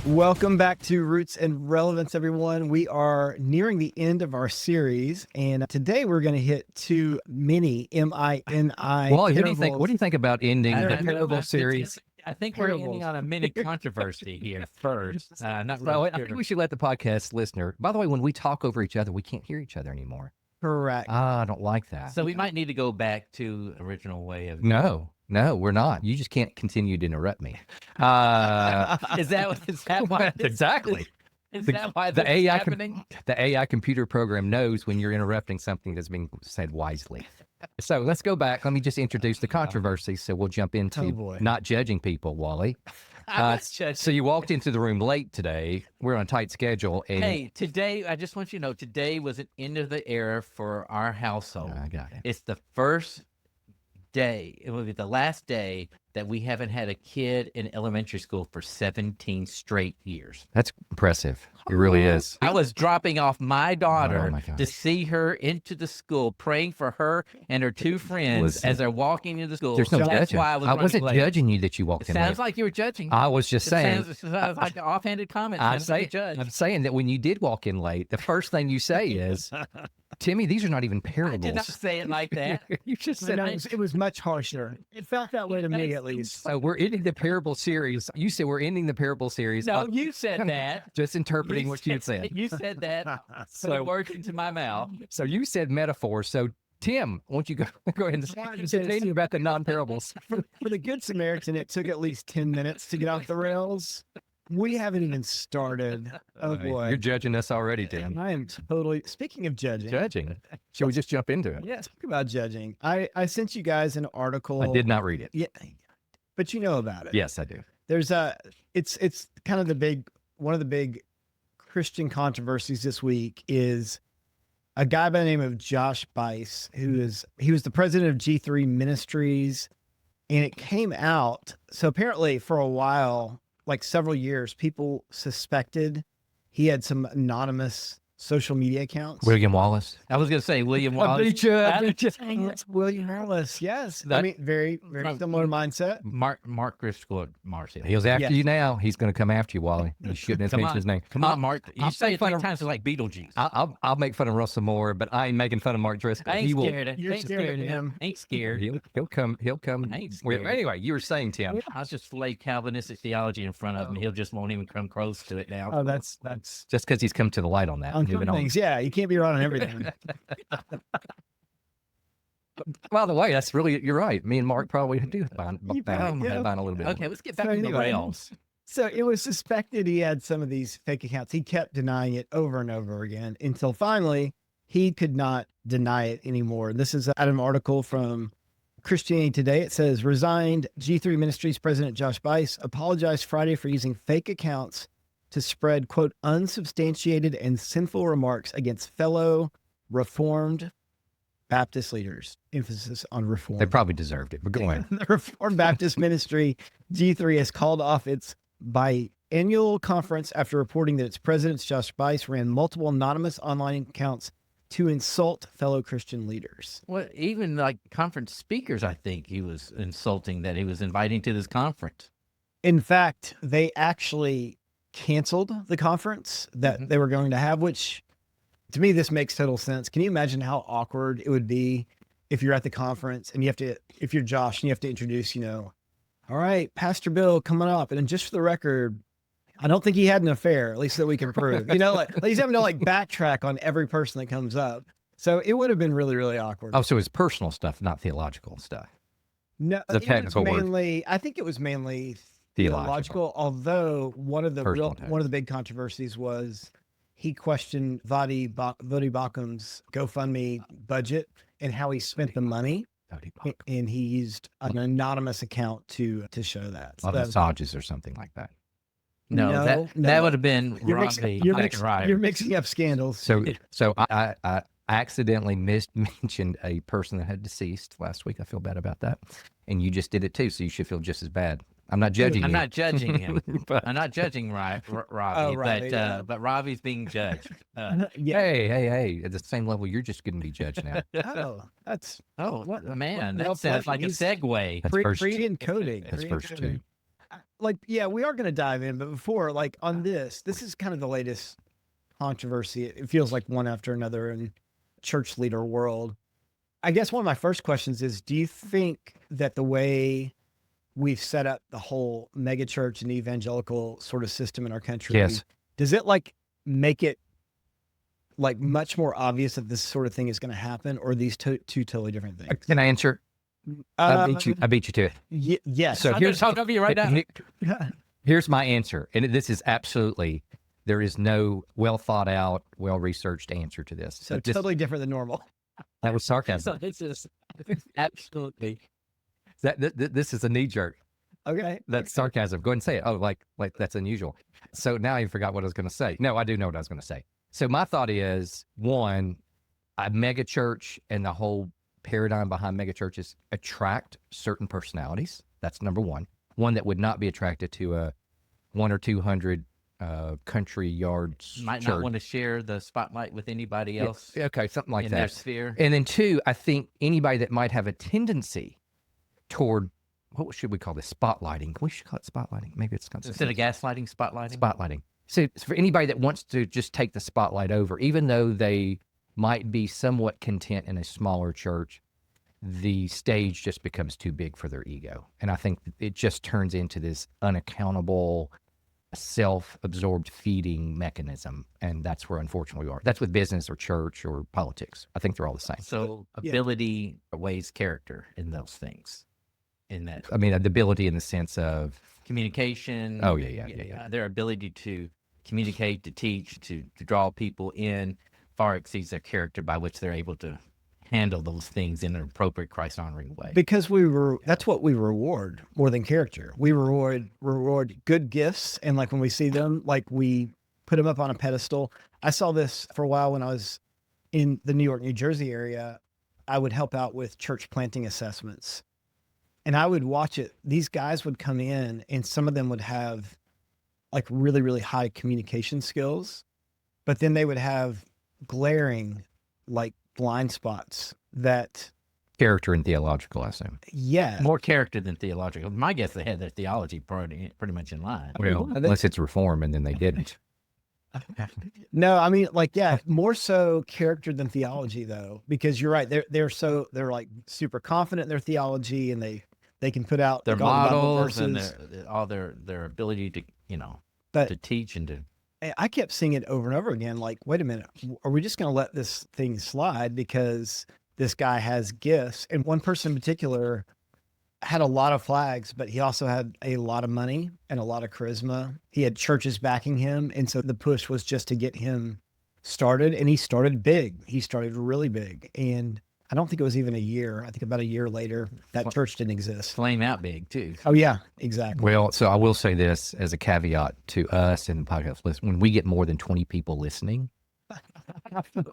Welcome back to Roots and Relevance, everyone. We are nearing the end of our series, and today we're going to hit two mini M-I-N-I. Well, what do you think about ending the parable series? I think we're ending on a mini controversy here first. Not Well, really I think we should let the podcast listener. By the way, when we talk over each other, we can't hear each other anymore. Correct. I don't like that. So we might need to go back to original way of. No, we're not. You just can't continue to interrupt me. Is that why? Exactly. Is that why the this AI is happening? The AI computer program knows when you're interrupting something that's being said wisely. So let's go back. Let me just introduce the controversy. So we'll jump into not judging people, Wally. So you walked into the room late today. We're on a tight schedule. And Hey, today, I just want you to know, today was an end of the era for our household. I got it. It's the first day, it will be the last day that we haven't had a kid in elementary school for 17 straight years. That's impressive. It really is. I was dropping off my daughter my gosh. to see her into the school, praying for her and her two friends as they're walking into the school. There's no That's judging. why I wasn't late. judging you that you walked It in sounds late. like you were judging. I was just saying. It sounds like an offhanded comment. I'm Judge. saying that when you did walk in late, the first thing you say is, Timmy, these are not even parables. I did not say it like that. You just said it was much harsher. It felt that way to me, at least. So we're ending the parable series. You said we're ending the parable series. No, you said that. Just interpreting what you said. You said that. Put words into my mouth. So you said metaphor. So Tim, won't you go ahead and continue about the non-parables? For the Good Samaritan, it took at least 10 minutes to get off the rails. We haven't even started. Oh, boy. You're judging us already, Tim. I am totally, speaking of judging. Shall we just jump into it? Yeah, talk about judging. I sent you guys an article. I did not read it. Yeah, but you know about it. Yes, I do. There's it's kind of one of the big Christian controversies this week is a guy by the name of Josh Bice, he was the president of G3 Ministries, and it came out. So apparently for a while, like several years, people suspected he had some anonymous social media accounts. William Wallace. I was going to say William Wallace. It's William Wallace. Yes. I mean, very similar mindset. Mark Driscoll Marcy. He was after you now. He's going to come after you, Wally. You shouldn't have mentioned his name. Come on, Mark. You I'll say it 3 of- times like Beetlejuice. I'll make fun of Russell Moore, but I ain't making fun of Mark Driscoll. I ain't scared. You're scared of him. Ain't scared. He'll come. I ain't scared. Anyway, you were saying, Tim. I'll just lay Calvinistic theology in front of him. He'll just won't even come close to it now. Oh, that's Just because he's come to the light on that. on Moving some things. Yeah, you can't be right on everything. By the way, that's really, you're right. Me and Mark probably do find a little bit. Okay, let's get back So to the anyway, rails. So it was suspected he had some of these fake accounts. He kept denying it over and over again until finally he could not deny it anymore. This is out of an article from Christianity Today. It says, resigned G3 Ministries President Josh Bice apologized Friday for using fake accounts to spread, quote, unsubstantiated and sinful remarks against fellow Reformed Baptist leaders. Emphasis on reform. They probably deserved it, but go ahead. The Reformed Baptist Ministry, G3, has called off its biannual conference after reporting that its president, Josh Bice, ran multiple anonymous online accounts to insult fellow Christian leaders. Well, even like conference speakers, I think he was insulting that he was inviting to this conference. In fact, they actually canceled the conference that they were going to have, which to me, this makes total sense. Can you imagine how awkward it would be if you're at the conference and if you're Josh and you have to introduce, all right, Pastor Bill coming up. And then just for the record, I don't think he had an affair, at least that we can prove, like he's having to backtrack on every person that comes up. So it would have been really, really awkward. Oh, so it's personal stuff, not theological stuff. No, It's a technical word. I think it was mainly theological, although one of the big controversies was he questioned Vodi Bakum's GoFundMe budget and how he spent the money, and he used an anonymous account to show that. A lot of massages or something like that. No, that would have been you're mixing up scandals. So I accidentally mentioned a person that had deceased last week. I feel bad about that, and you just did it too, so you should feel just as bad. I'm not judging I'm you. not judging him. I'm not judging Ravi, but Ravi's being judged. Hey! At the same level, you're just going to be judged now. Man, that sounds like a segue. That's Pre-encoding. That's verse 2. yeah, we are going to dive in, but before, like on this is kind of the latest controversy. It feels like one after another in church leader world. I guess one of my first questions is, do you think that the way we've set up the whole mega church and evangelical sort of system in our country, Yes. does it like make it like much more obvious that this sort of thing is going to happen, or are these two totally different things? Can I answer? I beat you to it. Yes. So I'm going to talk over you right now. Here's my answer. And this is absolutely, there is no well thought out, well researched answer to this. So totally different than normal. That was sarcasm. So this is absolutely. This is a knee jerk. Okay. That's sarcasm. Go ahead and say it. Oh, like that's unusual. So now I forgot what I was going to say. No, I do know what I was going to say. So my thought is, one, a mega church and the whole paradigm behind mega churches attract certain personalities. That's number one. One that would not be attracted to a 100 or 200 country yards Might church. not want to share the spotlight with anybody else. Yeah, okay, something like in that. their sphere. And then two, I think anybody that might have a tendency toward, what should we call this? Spotlighting. We should call it spotlighting. Maybe it's called Instead of gaslighting, spotlighting. spotlighting. So it's for anybody that wants to just take the spotlight over, even though they might be somewhat content in a smaller church, the stage just becomes too big for their ego. And I think it just turns into this unaccountable, self-absorbed feeding mechanism. And that's where, unfortunately, we are. That's with business or church or politics. I think they're all the same. So ability weighs character in those things. In that, I mean, the ability in the sense of communication. Oh, yeah. Their ability to communicate, to teach, to draw people in far exceeds their character, by which they're able to handle those things in an appropriate Christ-honoring way. Because that's what we reward more than character. We reward good gifts. And like when we see them, like we put them up on a pedestal. I saw this for a while when I was in the New York, New Jersey area. I would help out with church planting assessments. And I would watch it. These guys would come in and some of them would have like really, really high communication skills, but then they would have glaring like blind spots that character and theological, I assume. Yeah. More character than theological. My guess, they had their theology pretty much in line. Well, unless it's reform and then they didn't. No, I mean, like, yeah, more so character than theology, though, because you're right. They're like super confident in their theology, and they can put out their like, all the Bible models and verses. all their ability to But to teach and to. I kept seeing it over and over again. Like, wait a minute, are we just going to let this thing slide because this guy has gifts? And one person in particular had a lot of flags, but he also had a lot of money and a lot of charisma. He had churches backing him. And so the push was just to get him started. And he started big. He started really big. And I don't think it was even a year. I think about a year later, that church didn't exist. Flame out big, too. Oh, yeah, exactly. Well, so I will say this as a caveat to us and the podcast listen. When we get more than 20 people listening,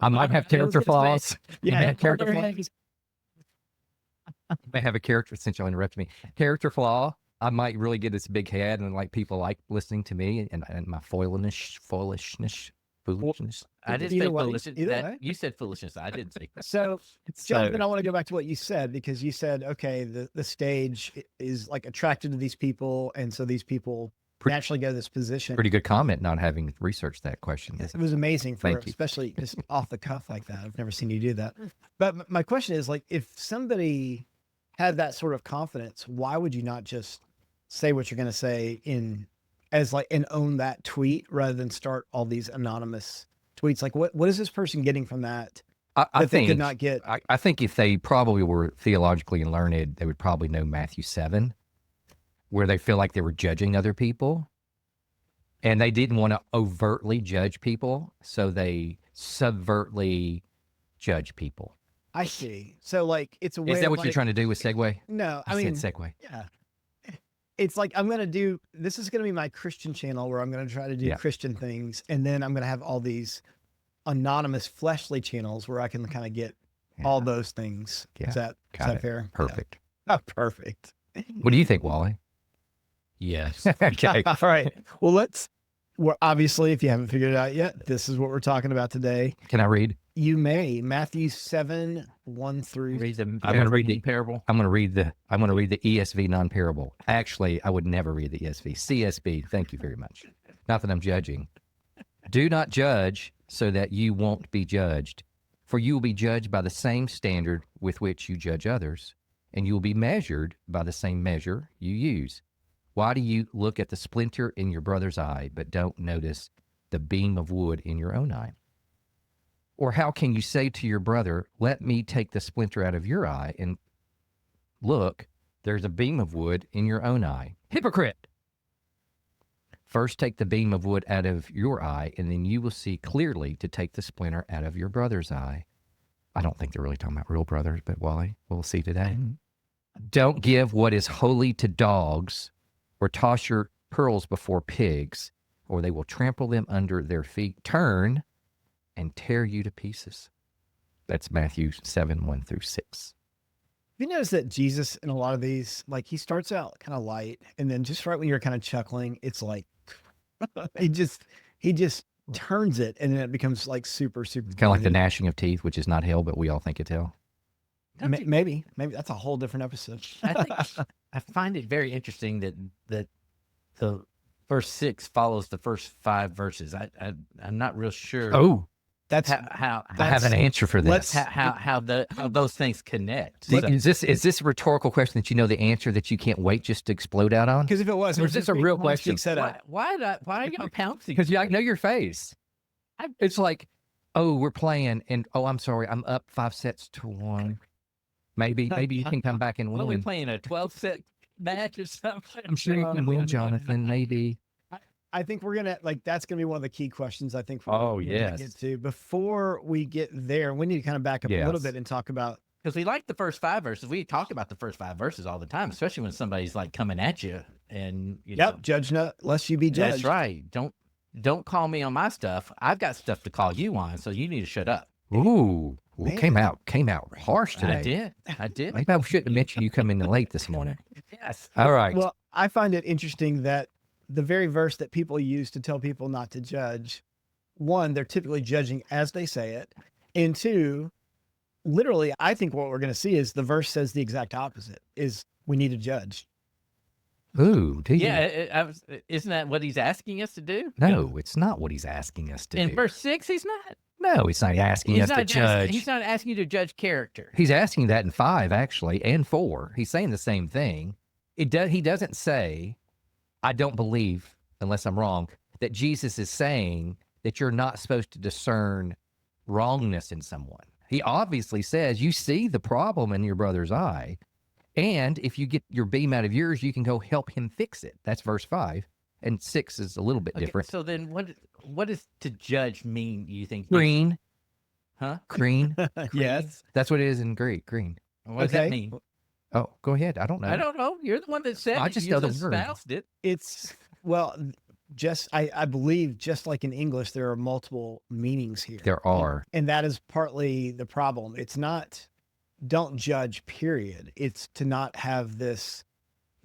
I might have character flaws. Yeah, character flaws. I may have a character, since y'all interrupted me, character flaw. I might really get this big head and like people like listening to me and my foolishness. I didn't say foolishness. You said foolishness. I didn't say. So, Jonathan, I want to go back to what you said, because you said, okay, the stage is like attracted to these people. And so these people naturally go to this position. Pretty good comment, not having researched that question. It was amazing, especially just off the cuff like that. I've never seen you do that. But my question is, like, if somebody had that sort of confidence, why would you not just say what you're going to say and own that tweet rather than start all these anonymous tweets? Like, what is this person getting from that? I think they could not get. I think if they probably were theologically learned, they would probably know Matthew 7, where they feel like they were judging other people, and they didn't want to overtly judge people, so they subvertly judge people. I see. So, like, it's a way. Is that of, what you're trying to do with segue? No, I mean segue. Yeah. It's like, this is going to be my Christian channel where I'm going to try to do Christian things. And then I'm going to have all these anonymous fleshly channels where I can kind of get all those things. Yeah. Is that fair? Perfect. Yeah. Oh, perfect. What do you think, Wally? Yes. Okay. All right. Well, obviously, if you haven't figured it out yet, this is what we're talking about today. Can I read? You may. Matthew 7, 1 through. Read the I'm going to read the parable. I'm going to read the ESV non-parable. Actually, I would never read the ESV. CSB. Thank you very much. Not that I'm judging. Do not judge so that you won't be judged, for you will be judged by the same standard with which you judge others, and you will be measured by the same measure you use. Why do you look at the splinter in your brother's eye, but don't notice the beam of wood in your own eye? Or how can you say to your brother, let me take the splinter out of your eye, and look, there's a beam of wood in your own eye? Hypocrite! First take the beam of wood out of your eye, and then you will see clearly to take the splinter out of your brother's eye. I don't think they're really talking about real brothers, but Wally, we'll see today. Don't give what is holy to dogs, or toss your pearls before pigs, or they will trample them under their feet. Turn and tear you to pieces. That's Matthew 7, 1 through 6. Have you noticed that Jesus in a lot of these, like he starts out kind of light, and then just right when you're kind of chuckling, it's like he just turns it, and then it becomes like super. Kind of like the gnashing of teeth, which is not hell, but we all think it's hell. Maybe that's a whole different episode. I find it very interesting that the verse 6 follows the first 5 verses. I'm not real sure. Oh, that's how I have an answer for this. How those things connect. Is this a rhetorical question that you know the answer that you can't wait just to explode out on? Because if it was, or is this a real question? Why are y'all pouncing? Because I know your face. It's like, oh, we're playing, and oh, I'm sorry, I'm up 5-1. Maybe you can come back and win. What are we playing, a 12-set match or something? I'm sure you can win, Jonathan. Maybe. I think we're gonna that's gonna be one of the key questions. I think. Yes. Get to before we get there, we need to kind of back up a little bit and talk about, because we like the first 5 verses. We talk about the first 5 verses all the time, especially when somebody's like coming at you and you know, judge not lest you be judged. That's right. Don't call me on my stuff. I've got stuff to call you on, so you need to shut up. Ooh. Well, came out harsh today. I did. Maybe I shouldn't have mentioned you coming in late this morning. Yes. All right. Well, I find it interesting that the very verse that people use to tell people not to judge, one, they're typically judging as they say it. And two, literally, I think what we're going to see is the verse says the exact opposite, is we need to judge. Ooh, do you? Yeah, isn't that what he's asking us to do? No, it's not what he's asking us to do. In verse 6, he's not. No, he's not asking us to judge. He's not asking you to judge character. He's asking that in 5, actually, and 4. He's saying the same thing. He doesn't say, I don't believe, unless I'm wrong, that Jesus is saying that you're not supposed to discern wrongness in someone. He obviously says you see the problem in your brother's eye, and if you get your beam out of yours, you can go help him fix it. That's verse 5. And 6 is a little bit different. So then what does to judge mean, you think? Green. Huh? Green. Yes. That's what it is in Greek, green. What does that mean? Oh, go ahead. I don't know. I don't know. You're the one that said I it. just You know the just word. espoused it. It's, well, I believe just like in English, there are multiple meanings here. There are. And that is partly the problem. It's not, don't judge, period. It's to not have this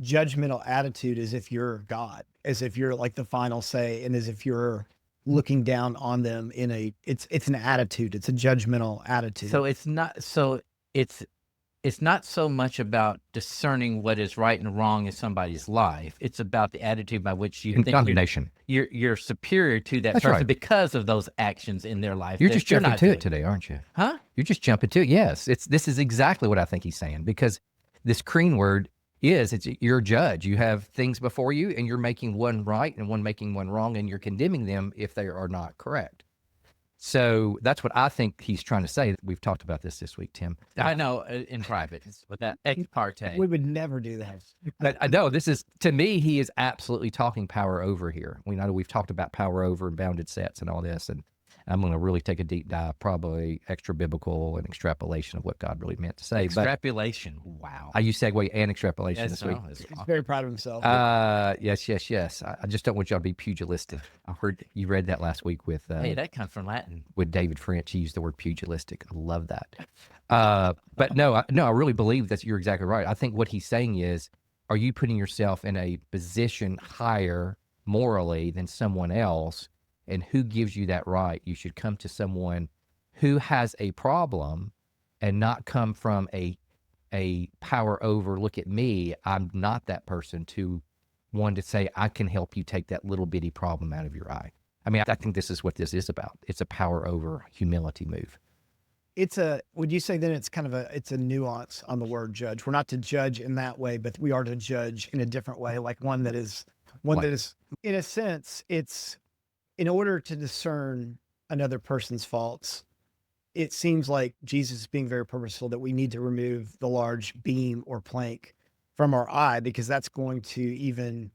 judgmental attitude as if you're God, as if you're like the final say, and as if you're looking down on them in it's an attitude. It's a judgmental attitude. So it's not so much about discerning what is right and wrong in somebody's life. It's about the attitude by which you think condemnation. You're superior to that That's person right. because of those actions in their life. You're just jumping to doing. it today, aren't you? Huh? You're just jumping to it. Yes. This is exactly what I think he's saying, because this green word you're a judge. You have things before you, and you're making one right and making one wrong, and you're condemning them if they are not correct. So that's what I think he's trying to say. We've talked about this week, Tim. I know in private with that ex parte. We would never do that. But I know this is, to me, he is absolutely talking power over here. We know we've talked about power over and bounded sets and all this, and I'm going to really take a deep dive, probably extra biblical and extrapolation of what God really meant to say. Extrapolation. Wow. I use segue and extrapolation this week. He's very proud of himself. Yes. I just don't want y'all to be pugilistic. I heard you read that last week with hey, that comes from Latin. With David French. He used the word pugilistic. I love that. But no, I really believe that you're exactly right. I think what he's saying is, are you putting yourself in a position higher morally than someone else? And who gives you that right? You should come to someone who has a problem and not come from a power over, look at me, I'm not that person, to one to say, I can help you take that little bitty problem out of your eye. I mean, I think this is what this is about. It's a power over humility move. Would you say then it's kind of it's a nuance on the word judge? We're not to judge in that way, but we are to judge in a different way, like one that is, in a sense, it's in order to discern another person's faults. It seems like Jesus is being very purposeful that we need to remove the large beam or plank from our eye, because that's going to even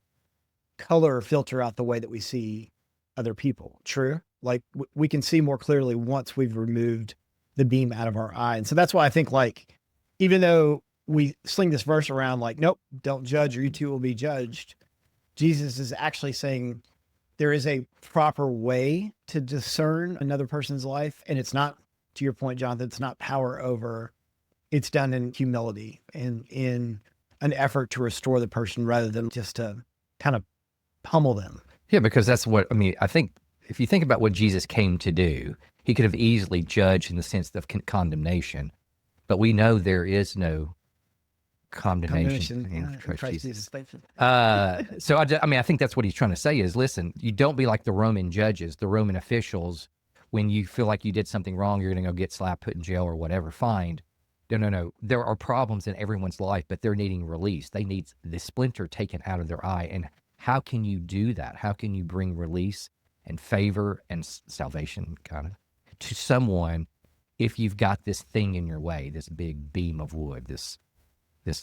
color or filter out the way that we see other people. True? Like we can see more clearly once we've removed the beam out of our eye. And so that's why I think, like, even though we sling this verse around like, nope, don't judge or you too will be judged, Jesus is actually saying there is a proper way to discern another person's life. And it's not, to your point, Jonathan, it's not power over, it's done in humility and in an effort to restore the person rather than just to kind of pummel them. Yeah, because that's what, I mean, I think if you think about what Jesus came to do, he could have easily judged in the sense of condemnation, but we know there is no condemnation in Christ Jesus. So I mean, I think that's what he's trying to say is, listen, you don't be like the Roman judges, the Roman officials. When you feel like you did something wrong, you're going to go get slapped, put in jail or whatever, fined. No. There are problems in everyone's life, but they're needing release. They need the splinter taken out of their eye. And how can you do that? How can you bring release and favor and salvation kind of to someone if you've got this thing in your way, this big beam of wood, this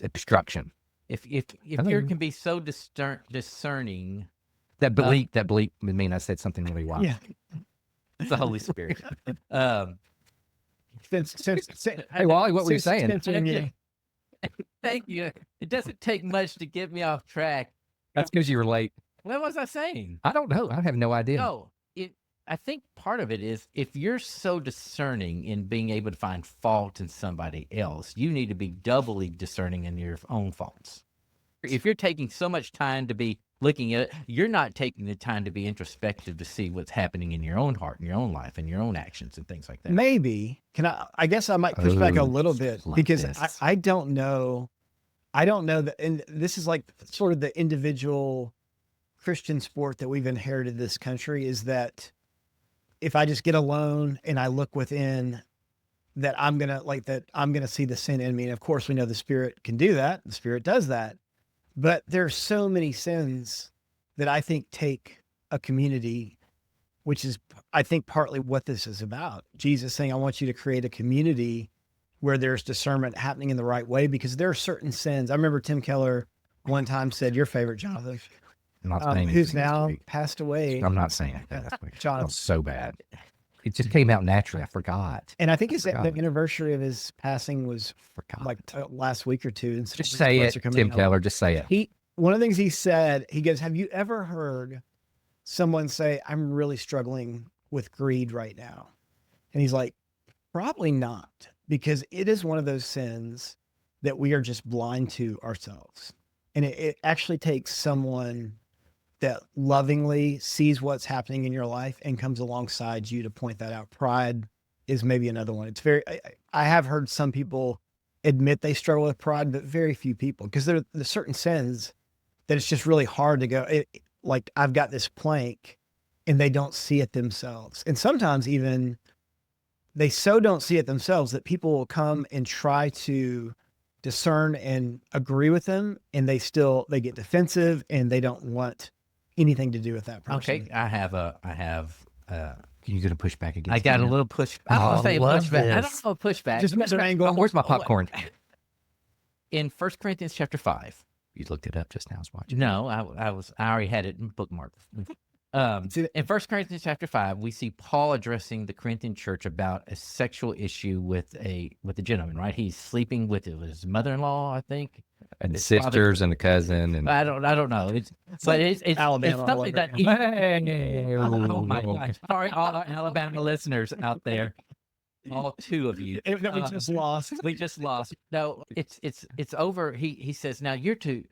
obstruction? If you can be so discerning, that bleep would mean I said something really wild. Yeah, it's the Holy Spirit. Hey, Wally, what were you saying? Thank you. It doesn't take much to get me off track. That's because you were late. What was I saying? I don't know. I have no idea. No, I think part of it is if you're so discerning in being able to find fault in somebody else, you need to be doubly discerning in your own faults. If you're taking so much time to be looking at it, you're not taking the time to be introspective to see what's happening in your own heart, in your own life, and your own actions and things like that. Maybe. I guess I might push back a little bit like because this. I don't know. I don't know that, and this is like sort of the individual Christian sport that we've inherited this country, is that if I just get alone and I look within, that I'm going to see the sin in me. And of course we know the Spirit can do that. The Spirit does that. But there's so many sins that I think take a community, which is, I think, partly what this is about. Jesus saying, I want you to create a community where there's discernment happening in the right way, because there are certain sins. I remember Tim Keller one time said, your favorite, Jonathan, who's now passed away. I'm not saying that. Jonathan. So bad. It just came out naturally. I forgot. And I think the anniversary of his passing was last week or two. And just say it, Tim Keller. Just say it. One of the things he said, he goes, have you ever heard someone say, I'm really struggling with greed right now? And he's like, probably not, because it is one of those sins that we are just blind to ourselves. And it actually takes someone that lovingly sees what's happening in your life and comes alongside you to point that out. Pride is maybe another one. It's I have heard some people admit they struggle with pride, but very few people, because there's certain sins that it's just really hard to go, like I've got this plank and they don't see it themselves. And sometimes even they so don't see it themselves that people will come and try to discern and agree with them, and they get defensive and they don't want anything to do with that person. Okay, I have you going to push back again? I got a little push. I don't say pushback. I don't know pushback. Just Mr. Angle. Where's my popcorn? In 1 Corinthians chapter 5. You looked it up just now. I was watching. No, I already had it bookmarked. In 1 Corinthians chapter 5, we see Paul addressing the Corinthian church about a sexual issue with a gentleman, right? He's sleeping with his mother-in-law, I think, and the sisters and the cousin, and I don't know. It's Alabama. It's something that. Oh my gosh! Sorry, all our Alabama listeners out there, all two of you. We just lost. We just lost. No, it's over. He says now you're to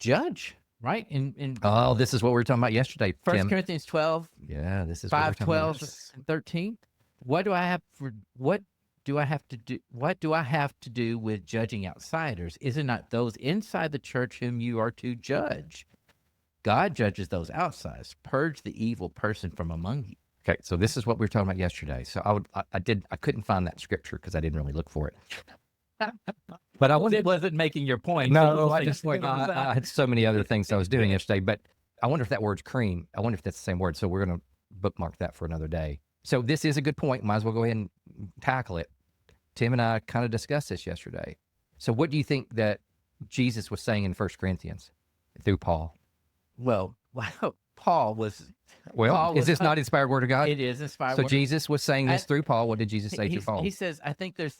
judge right? In Oh, this is what we were talking about yesterday, 1 Tim. Corinthians 12, Yeah, this is what we're 5, talking 12, about. and 13. What do I have to do with judging outsiders? Is it not those inside the church whom you are to judge? God judges those outsiders. Purge the evil person from among you. Okay, so this is what we were talking about yesterday. So I couldn't find that scripture because I didn't really look for it. But I It wasn't making your point. No, I had so many other things I was doing yesterday. But I wonder if that word's cream. I wonder if that's the same word. So we're going to bookmark that for another day. So this is a good point. Might as well go ahead and tackle it. Tim and I kind of discussed this yesterday. So what do you think that Jesus was saying in 1 Corinthians through Paul? Well, Paul was. Is this not inspired word of God? It is inspired. So Jesus was saying this through Paul. What did Jesus say through Paul? He says, "I think there's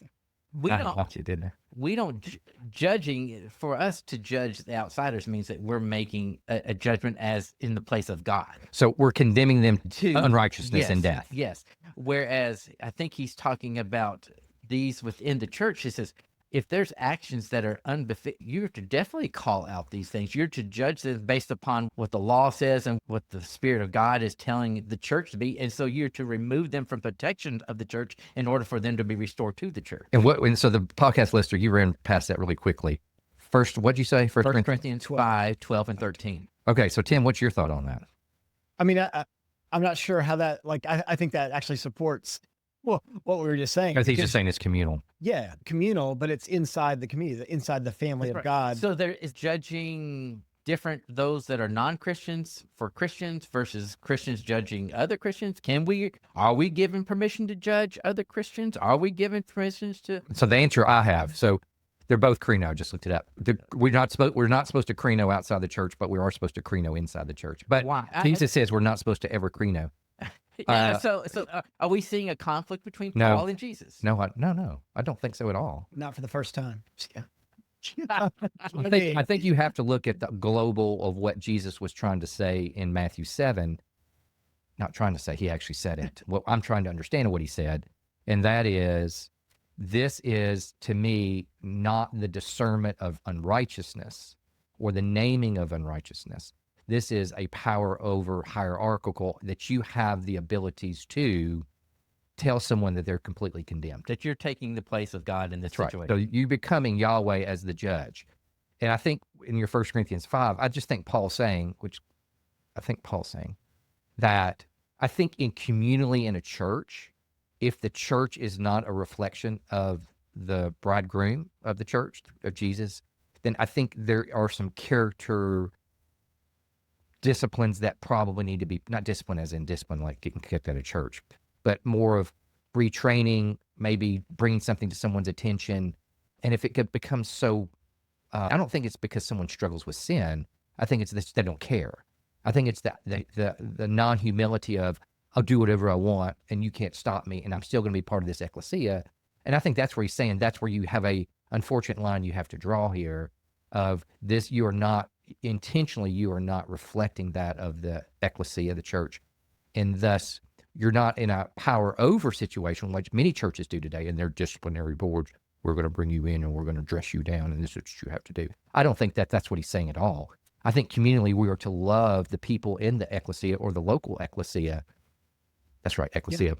judging for us to judge the outsiders means that we're making a judgment as in the place of God. So we're condemning them to unrighteousness and death. Yes. Whereas I think he's talking about these within the church. He says, if there's actions that are unbefitting, you're to definitely call out these things. You're to judge them based upon what the law says and what the Spirit of God is telling the church to be. And so you're to remove them from protection of the church in order for them to be restored to the church. And so the podcast listener, you ran past that really quickly. First, what'd you say? 1 Corinthians 5, 12, and 13. Okay, so Tim, what's your thought on that? I mean, I'm not sure how that, I think that actually supports what we were just saying. Because he's just saying it's communal. Yeah, communal, but it's inside the community, inside the family of God. So there is judging different those that are non-Christians for Christians versus Christians judging other Christians. Are we given permission to judge other Christians? Are we given permissions to? So the answer I have, so they're both Crino. I just looked it up. We're not supposed to Crino outside the church, but we are supposed to Crino inside the church. But why? Jesus says we're not supposed to ever Crino. So are we seeing a conflict between Paul and Jesus? No, I don't think so at all. Not for the first time. I think you have to look at the global of what Jesus was trying to say in Matthew 7. Not trying to say, he actually said it. Well, I'm trying to understand what he said. And that is, this is to me not the discernment of unrighteousness or the naming of unrighteousness. This is a power over hierarchical that you have the abilities to tell someone that they're completely condemned. That you're taking the place of God in this situation. Right. So you becoming Yahweh as the judge. And I think in your 1 Corinthians 5, I think Paul's saying that I think communally in a church, if the church is not a reflection of the bridegroom of the church, of Jesus, then I think there are some character disciplines that probably need to be, not discipline as in discipline like getting kicked out of church, but more of retraining, maybe bringing something to someone's attention. And if it becomes so, I don't think it's because someone struggles with sin. I think it's this, they don't care. I think it's the non-humility of, I'll do whatever I want and you can't stop me and I'm still going to be part of this ecclesia. And I think that's where he's saying that's where you have a unfortunate line you have to draw here of this, you are not reflecting that of the ecclesia, the church. And thus, you're not in a power over situation like many churches do today in their disciplinary boards. We're going to bring you in and we're going to dress you down and this is what you have to do. I don't think that's what he's saying at all. I think communally we are to love the people in the ecclesia or the local ecclesia. That's right, ecclesia. Yeah.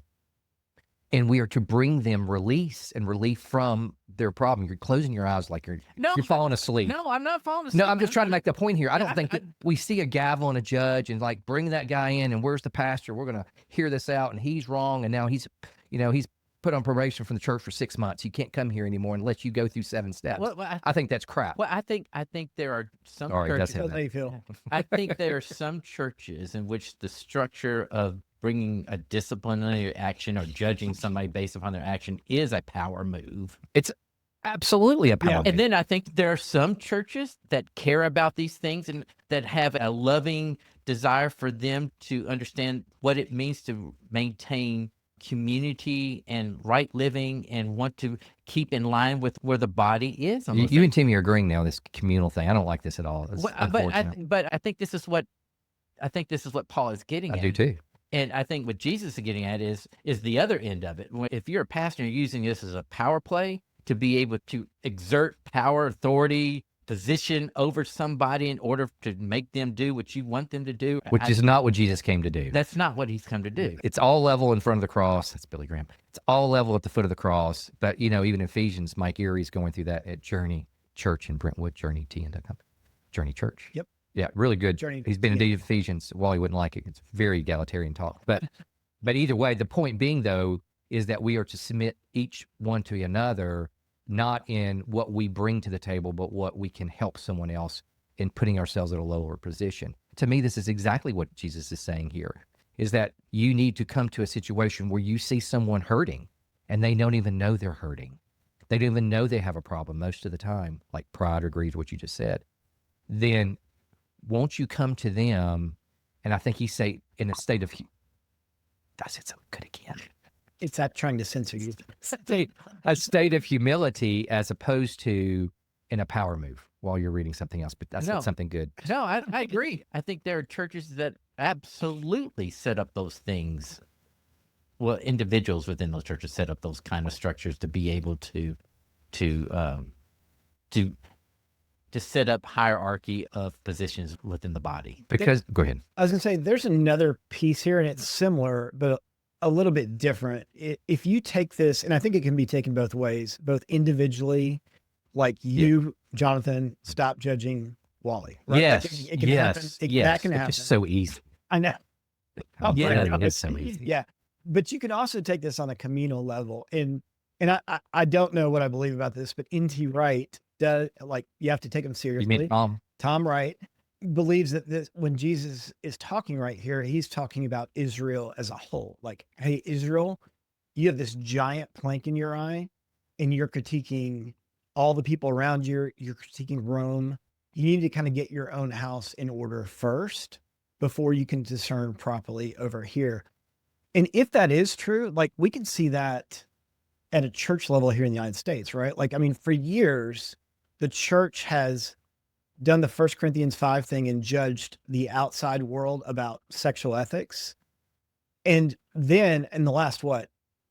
And we are to bring them relief from their problem. You're closing your eyes like you're falling asleep. No, I'm not falling asleep. No, I'm just trying to make the point here. I don't think that we see a gavel and a judge and like bring that guy in and where's the pastor? We're going to hear this out and he's wrong and now he's put on probation from the church for 6 months. You can't come here anymore unless you go through 7 steps. I think that's crap. Well, I think there are some churches. How you feel? I think there are some churches in which the structure of bringing a disciplinary action or judging somebody based upon their action is a power move. It's absolutely a power move. And then I think there are some churches that care about these things and that have a loving desire for them to understand what it means to maintain community and right living and want to keep in line with where the body is. You and Timmy are agreeing now, this communal thing. I don't like this at all. But I think this is what Paul is getting at. I do too. And I think what Jesus is getting at is the other end of it. If you're a pastor and you're using this as a power play to be able to exert power, authority, position over somebody in order to make them do what you want them to do. Which is not what Jesus came to do. That's not what he's come to do. It's all level in front of the cross. That's Billy Graham. It's all level at the foot of the cross. But, even Ephesians, Mike Erie's going through that at Journey Church in Brentwood, journeyti.com. Journey Church. Yep. Yeah, really good. Journey. He's been in Ephesians. Wally wouldn't like it. It's very egalitarian talk. But either way, the point being, though, is that we are to submit each one to another, not in what we bring to the table, but what we can help someone else in putting ourselves at a lower position. To me, this is exactly what Jesus is saying here, is that you need to come to a situation where you see someone hurting and they don't even know they're hurting. They don't even know they have a problem most of the time, like pride or greed, what you just said. Then won't you come to them? And I think he say in a state of, does it so good again? It's that trying to censor you. A state of humility as opposed to in a power move while you're reading something else, but that's not something good. No, I agree. I think there are churches that absolutely set up those things. Well, individuals within those churches set up those kind of structures to be able to set up hierarchy of positions within the body. Because, go ahead. I was going to say, there's another piece here, and it's similar, but a little bit different. If you take this, and I think it can be taken both ways, both individually, like you, Jonathan, stop judging Wally. Right? Yes. Like it can happen. That can happen. It's just so easy. I know. It's so easy. Yeah. But you can also take this on a communal level. And I don't know what I believe about this, but N.T. Wright does, like, you have to take him seriously. You mean Tom Wright believes that when Jesus is talking right here, he's talking about Israel as a whole. Like, hey, Israel, you have this giant plank in your eye and you're critiquing all the people around you. You're critiquing Rome. You need to kind of get your own house in order first before you can discern properly over here. And if that is true, like, we can see that at a church level here in the United States, right? Like, I mean, for years, the church has done the 1 Corinthians 5 thing and judged the outside world about sexual ethics. And then in the last,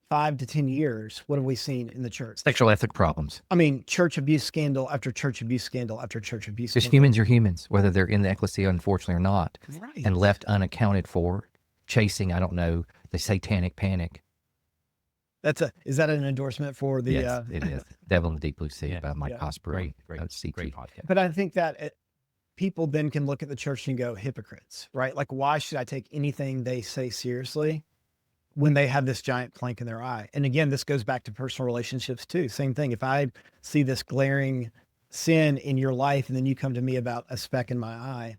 5 to 10 years, what have we seen in the church? Sexual ethic problems. I mean, church abuse scandal after church abuse scandal after church abuse Because scandal. humans are humans, whether they're in the ecclesia, unfortunately, or not, Right. and left unaccounted for, chasing, I don't know, the satanic panic. Is that an endorsement for the, Yes, it is. Devil in the Deep Blue Sea by Mike Yeah. Osprey. Great CT. podcast. but I think that people then can look at the church and go, hypocrites, right? Like, why should I take anything they say seriously when they have this giant plank in their eye? And again, this goes back to personal relationships too. Same thing. If I see this glaring sin in your life and then you come to me about a speck in my eye,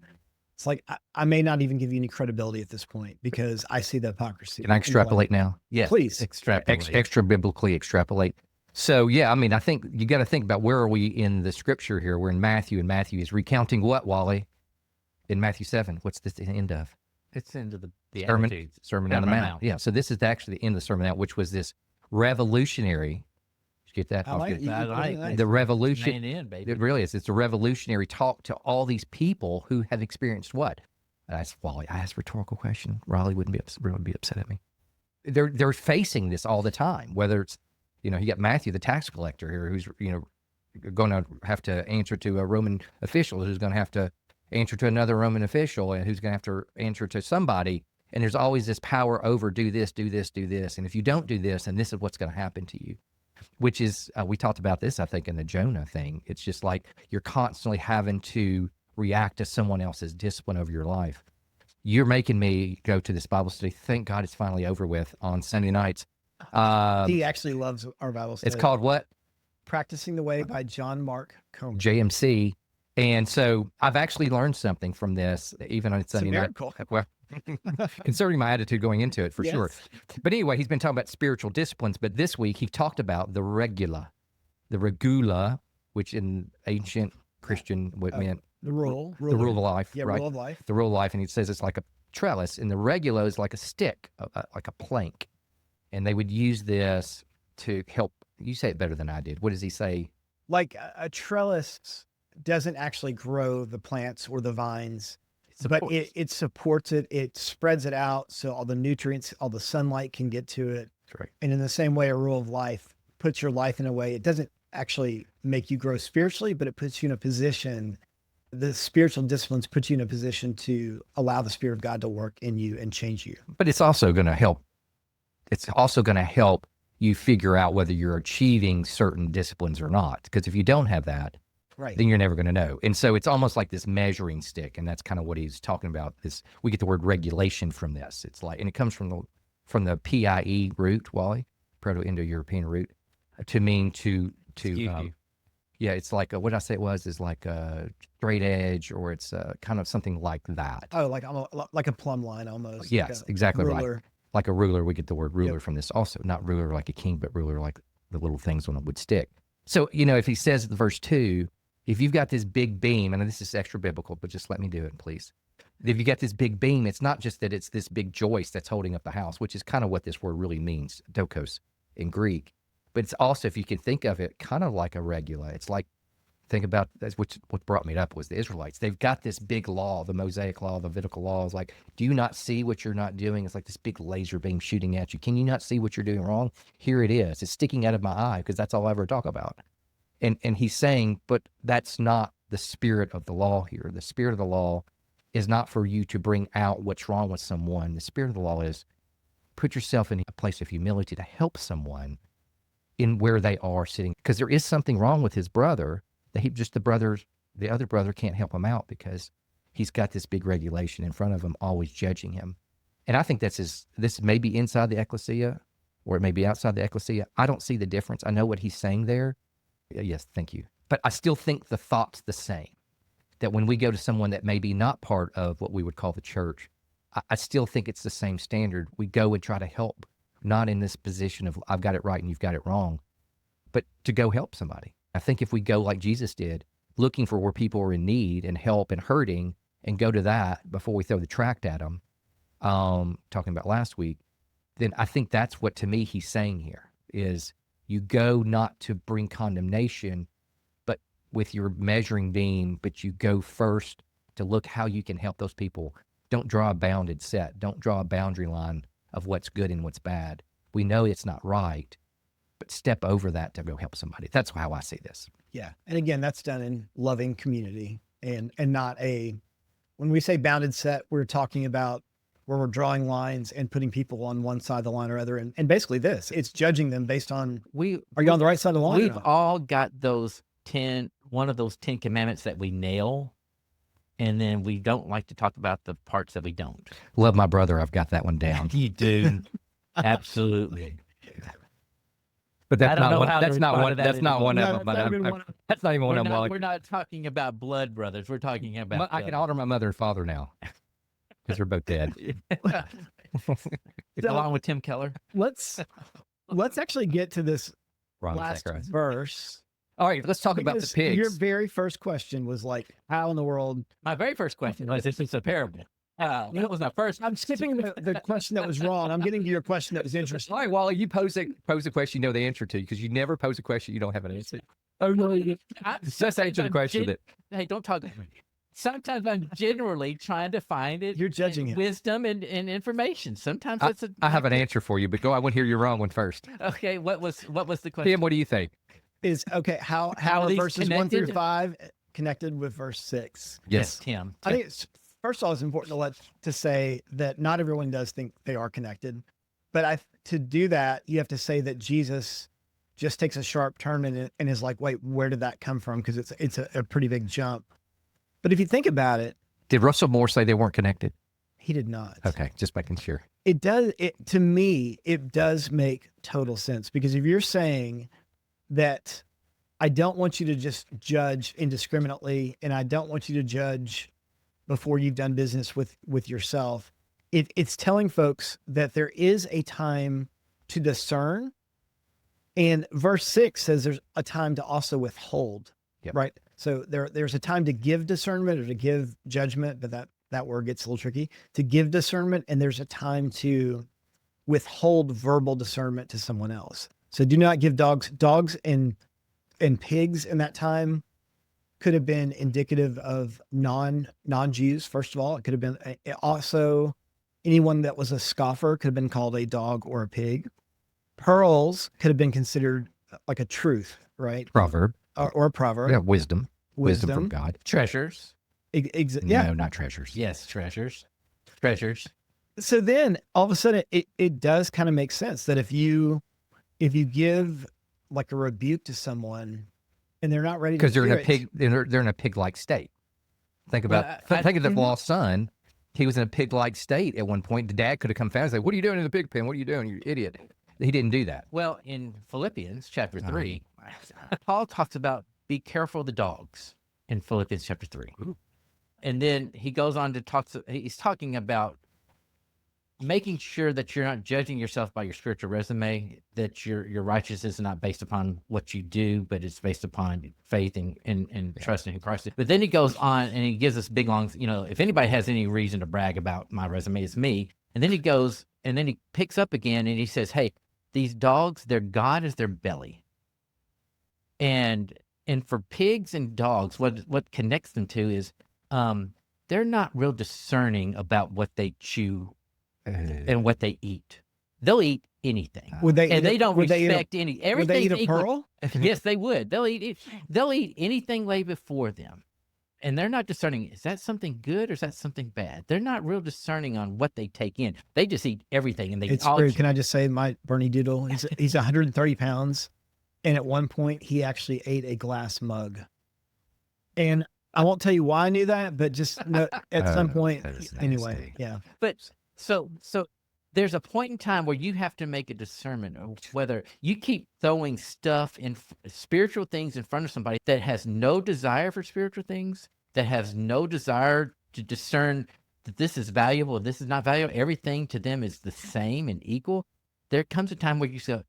it's like, I may not even give you any credibility at this point because I see the hypocrisy. Can I extrapolate now? Yes, Please. extrapolate. Extra biblically extrapolate. So, yeah, I mean, I think you got to think about where are we in the scripture here? We're in Matthew, and Matthew is recounting what, Wally? In Matthew 7, what's this the end of? It's into the Sermon attitudes. on the Mount. Yeah, so this is actually the end of the Sermon on the Mount, which was this revolutionary. Did you get that? I like it. I like Nice. The revolution. Main end, baby. It really is. It's a revolutionary talk to all these people who have experienced what? I asked Wally. I asked a rhetorical question. Riley wouldn't be upset at me. They're facing this all the time. Whether it's, you got Matthew, the tax collector here, who's going to have to answer to a Roman official, who's going to have to answer to another Roman official, and who's going to have to answer to somebody. And there's always this power over do this, do this, do this. And if you don't do this, then this is what's going to happen to you. Which is, we talked about this, I think, in the Jonah thing. It's just like you're constantly having to react to someone else's discipline over your life. You're making me go to this Bible study. Thank God it's finally over with on Sunday nights. He actually loves our Bible study. It's called what? Practicing the Way by John Mark Comer. JMC. And so I've actually learned something from this, even on Sunday night. Well, considering my attitude going into it, for sure. But anyway, he's been talking about spiritual disciplines. But this week, he talked about the regula, which in ancient Christian, what meant The rule the rule of life, Yeah, right? rule of life. The rule of life. And he says it's like a trellis, and the regula is like a stick, like a plank. And they would use this to help. You say it better than I did. What does he say? Like a trellis doesn't actually grow the plants or the vines, but it supports it. It spreads it out so all the nutrients, all the sunlight can get to it. That's right. And in the same way, a rule of life puts your life in a way it doesn't actually make you grow spiritually, but it puts you in a position, the spiritual disciplines put you in a position to allow the Spirit of God to work in you and change you. But it's also going to help. It's also going to help you figure out whether you're achieving certain disciplines or not. Because if you don't have that, Right. then you're never going to know. And so it's almost like this measuring stick. And that's kind of what he's talking about. We get the word regulation from this. It's like, and it comes from the PIE root, Wally, Proto-Indo-European root, to mean to yeah, it's like what did I say it was? Is like a straight edge, or it's kind of something like that. Oh, like a plumb line almost. Yes, like exactly ruler. right. Like a ruler. We get the word ruler from this also. Not ruler like a king, but ruler like the little things on a wood stick. So, if he says in verse 2, if you've got this big beam, and this is extra biblical, but just let me do it, please. If you got this big beam, it's not just that it's this big joist that's holding up the house, which is kind of what this word really means, dokos in Greek. But it's also, if you can think of it, kind of like a regula. It's like, think about that's what brought me up was the Israelites. They've got this big law, the Mosaic law, the Levitical law. Is like, do you not see what you're not doing? It's like this big laser beam shooting at you. Can you not see what you're doing wrong? Here it is. It's sticking out of my eye because that's all I ever talk about. And he's saying, but that's not the spirit of the law here. The spirit of the law is not for you to bring out what's wrong with someone. The spirit of the law is put yourself in a place of humility to help someone in where they are sitting. Because there is something wrong with his brother that the other brother can't help him out because he's got this big regulation in front of him, always judging him. And I think this may be inside the ecclesia or it may be outside the ecclesia. I don't see the difference. I know what he's saying there. Yes, thank you. But I still think the thought's the same, that when we go to someone that may be not part of what we would call the church, I still think it's the same standard. We go and try to help, not in this position of I've got it right and you've got it wrong, but to go help somebody. I think if we go like Jesus did, looking for where people are in need and help and hurting, and go to that before we throw the tract at them, talking about last week, then I think that's what, to me, he's saying here is you go not to bring condemnation, but with your measuring beam, but you go first to look how you can help those people. Don't draw a bounded set. Don't draw a boundary line of what's good and what's bad. We know it's not right, but step over that to go help somebody. That's how I see this. Yeah. And again, that's done in loving community and not when we say bounded set, we're talking about where we're drawing lines and putting people on one side of the line or other. And basically it's judging them based on, are you on the right side of the line? We've all got one of those 10 commandments that we nail. And then we don't like to talk about the parts that we don't. Love my brother. I've got that one down. You do. Absolutely. But that's not one of them. That's not even one of them. We're not talking about blood brothers. We're talking about. I can honor my mother and father now because they're both dead. Along with Tim Keller. Let's actually get to this last verse. All right, let's talk about the pigs. Your very first question was like, how in the world? My very first question was, this is a parable. That was my first. I'm skipping the question that was wrong. I'm getting to your question that was interesting. All right, Wally, you pose a question you know the answer to because you never pose a question you don't have an answer. Oh, no. Just answer the question. Hey, don't talk. Sometimes I'm generally trying to find it. You're judging him. Wisdom and information. Sometimes I have an answer for you, but go. I want to hear your wrong one first. Okay, what was the question? Tim, what do you think? How are verses 1 through 5 connected with verse 6? Yes, Tim. I think first of all, it's important to say that not everyone does think they are connected, but to do that, you have to say that Jesus just takes a sharp turn and is like, wait, where did that come from? Because it's a pretty big jump. But if you think about it, did Russell Moore say they weren't connected? He did not. Okay, just making sure. It does. To me, it does make total sense because if you're saying that I don't want you to just judge indiscriminately, and I don't want you to judge before you've done business with yourself. It's telling folks that there is a time to discern. And verse 6 says there's a time to also withhold, right? So there's a time to give discernment or to give judgment, but that word gets a little tricky. To give discernment, and there's a time to withhold verbal discernment to someone else. So do not give dogs and pigs in that time could have been indicative of non-Jews. First of all, it could have been also anyone that was a scoffer could have been called a dog or a pig. Pearls could have been considered like a truth, right? Proverb. Or a proverb. Yeah, wisdom. Wisdom from God. Treasures. Yeah. No, not treasures. Yes, treasures. Treasures. So then all of a sudden it does kind of make sense that if you give like a rebuke to someone and they're not ready to, because they're in a pig-like state. Think about think of the lost son. He was in a pig-like state at one point. The dad could have come fast and said, "What are you doing in the pig pen? What are you doing, you idiot?" He didn't do that. Well, in Philippians chapter 3, Paul talks about be careful of the dogs in Philippians chapter 3. Ooh. And then he goes on to he's talking about making sure that you're not judging yourself by your spiritual resume, that your righteousness is not based upon what you do, but it's based upon faith and trust in who Christ is. But then he goes on and he gives us big long, if anybody has any reason to brag about my resume, it's me. And then he goes and then he picks up again and he says, hey, these dogs, their God is their belly. And for pigs and dogs, what connects them to is they're not real discerning about what they chew and what they eat. They'll eat anything. They don't respect any. Everything. Would they eat a pearl? Yes, they would. They'll eat anything laid before them, and they're not discerning. Is that something good or is that something bad? They're not real discerning on what they take in. They just eat everything, and it's true. Can I just say, my Bernie Doodle? He's 130 pounds, and at one point he actually ate a glass mug, and I won't tell you why I knew that, but just at some point, anyway, yeah. But so there's a point in time where you have to make a discernment of whether you keep throwing stuff in spiritual things in front of somebody that has no desire for spiritual things, that has no desire to discern that this is valuable, this is not valuable. Everything to them is the same and equal. There comes a time where you say,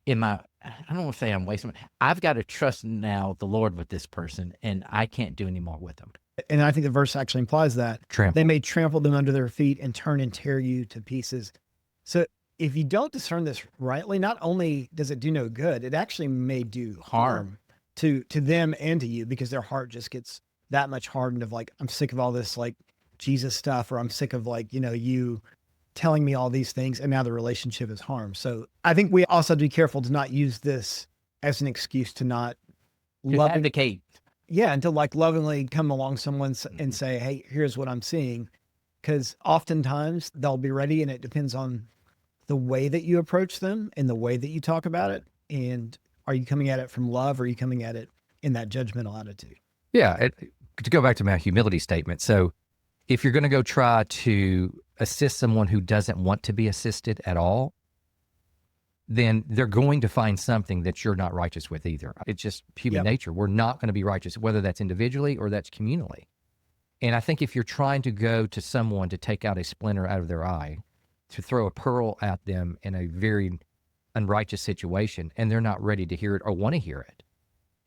I don't want to say I'm wasting. I've got to trust now the Lord with this person, and I can't do any more with them. And I think the verse actually implies that Trample. They may trample them under their feet and turn and tear you to pieces. So if you don't discern this rightly, not only does it do no good, it actually may do harm to them and to you, because their heart just gets that much hardened of like, I'm sick of all this like Jesus stuff, or I'm sick of like, you telling me all these things, and now the relationship is harmed. So I think we also have to be careful to not use this as an excuse to not advocate. Yeah, and to like lovingly come along someone and say, hey, here's what I'm seeing. Because oftentimes they'll be ready, and it depends on the way that you approach them and the way that you talk about it. And are you coming at it from love, or are you coming at it in that judgmental attitude? Yeah, to go back to my humility statement. So if you're going to go try to assist someone who doesn't want to be assisted at all, then they're going to find something that you're not righteous with either. It's just human nature. We're not going to be righteous, whether that's individually or that's communally. And I think if you're trying to go to someone to take out a splinter out of their eye, to throw a pearl at them in a very unrighteous situation, and they're not ready to hear it or want to hear it,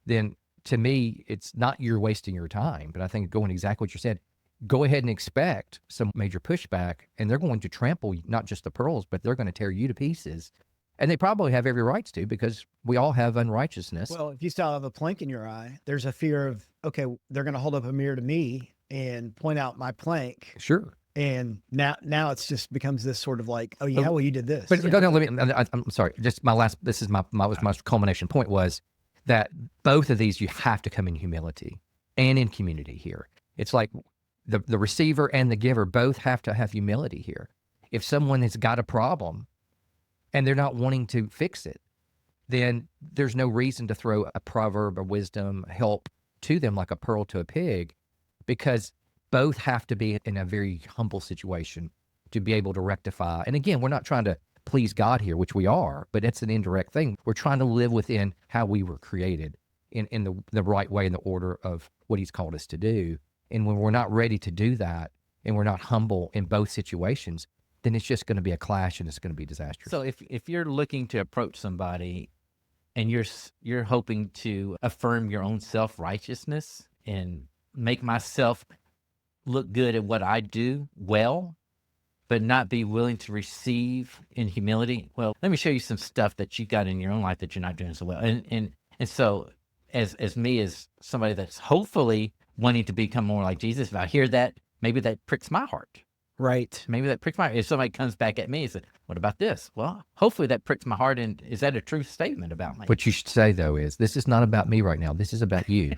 then to me, it's not you're wasting your time. But I think going exactly what you said, go ahead and expect some major pushback, and they're going to trample not just the pearls, but they're going to tear you to pieces. And they probably have every right to, because we all have unrighteousness. Well, if you still have a plank in your eye, there's a fear of, okay, they're going to hold up a mirror to me and point out my plank. Sure. And now it's just becomes this sort of like, oh yeah, well, you did this. But no, let me, I'm sorry. Just this is my culmination point was that both of these, you have to come in humility and in community here. It's like the receiver and the giver both have to have humility here. If someone has got a problem and they're not wanting to fix it, then there's no reason to throw a proverb or wisdom help to them like a pearl to a pig, because both have to be in a very humble situation to be able to rectify. And again, we're not trying to please God here, which we are, but it's an indirect thing. We're trying to live within how we were created in the right way, in the order of what he's called us to do. And when we're not ready to do that, and we're not humble in both situations, then it's just going to be a clash, and it's going to be disastrous. So if you're looking to approach somebody and you're hoping to affirm your own self-righteousness and make myself look good at what I do well, but not be willing to receive in humility, well, let me show you some stuff that you got in your own life that you're not doing so well. And so as me, as somebody that's hopefully wanting to become more like Jesus, if I hear that, maybe that pricks my heart. Right. Maybe that pricks my, if somebody comes back at me and says, what about this? Well, hopefully that pricks my heart. And is that a true statement about me? What you should say, though, is this is not about me right now. This is about you.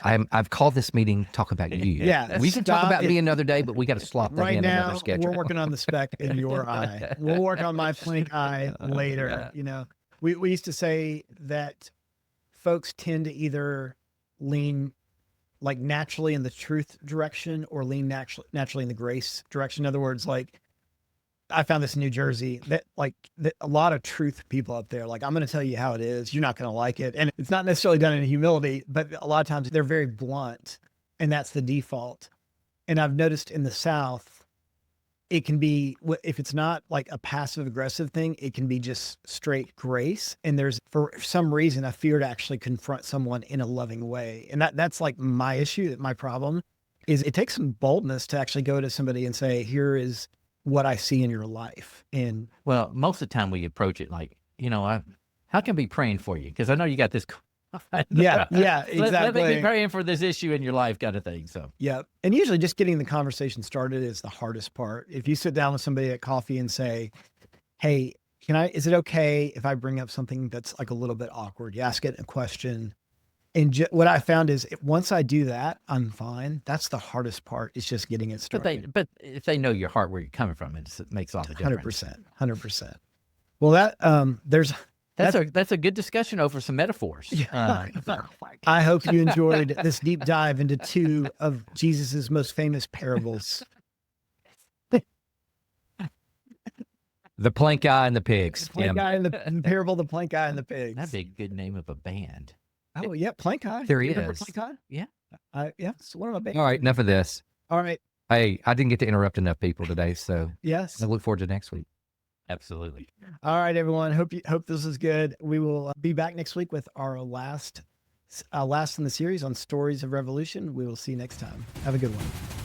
I've called this meeting Talk About You. Yeah. We can talk about me another day, but we got to slot that Right in another now, schedule. we're working on the speck in your eye. We'll work on my plank eye later. You know, we used to say that folks tend to either lean like naturally in the truth direction or lean naturally in the grace direction. In other words, like I found this in New Jersey that a lot of truth people up there, like, I'm going to tell you how it is. You're not going to like it. And it's not necessarily done in humility, but a lot of times they're very blunt, and that's the default. And I've noticed in the South, it can be, if it's not like a passive aggressive thing, it can be just straight grace. And there's, for some reason, a fear to actually confront someone in a loving way. And that's like my issue, my problem is it takes some boldness to actually go to somebody and say, here is what I see in your life. And well, most of the time we approach it like, how can I be praying for you? Because I know you got this. Yeah, exactly. Let me be praying for this issue in your life, kind of thing. So yeah, and usually just getting the conversation started is the hardest part. If you sit down with somebody at coffee and say, "Hey, is it okay if I bring up something that's like a little bit awkward?" You ask it a question, and what I found is once I do that, I'm fine. That's the hardest part. It's just getting it started. But if they know your heart, where you're coming from, it makes all the difference. 100%. Well, that's a good discussion over some metaphors. I hope you enjoyed this deep dive into two of Jesus's most famous parables. The plank eye and the pigs. The plank eye and the parable, the plank eye and the pigs. That'd be a good name of a band. Oh, yeah, plank eye. There he is. is. Plank eye? Yeah. Yeah, it's one of my bands. All right, enough of this. All right. Hey, I didn't get to interrupt enough people today, so yes, I look forward to next week. Absolutely. All right, everyone. Hope this is good. We will be back next week with our last in the series on stories of revolution. We will see you next time. Have a good one.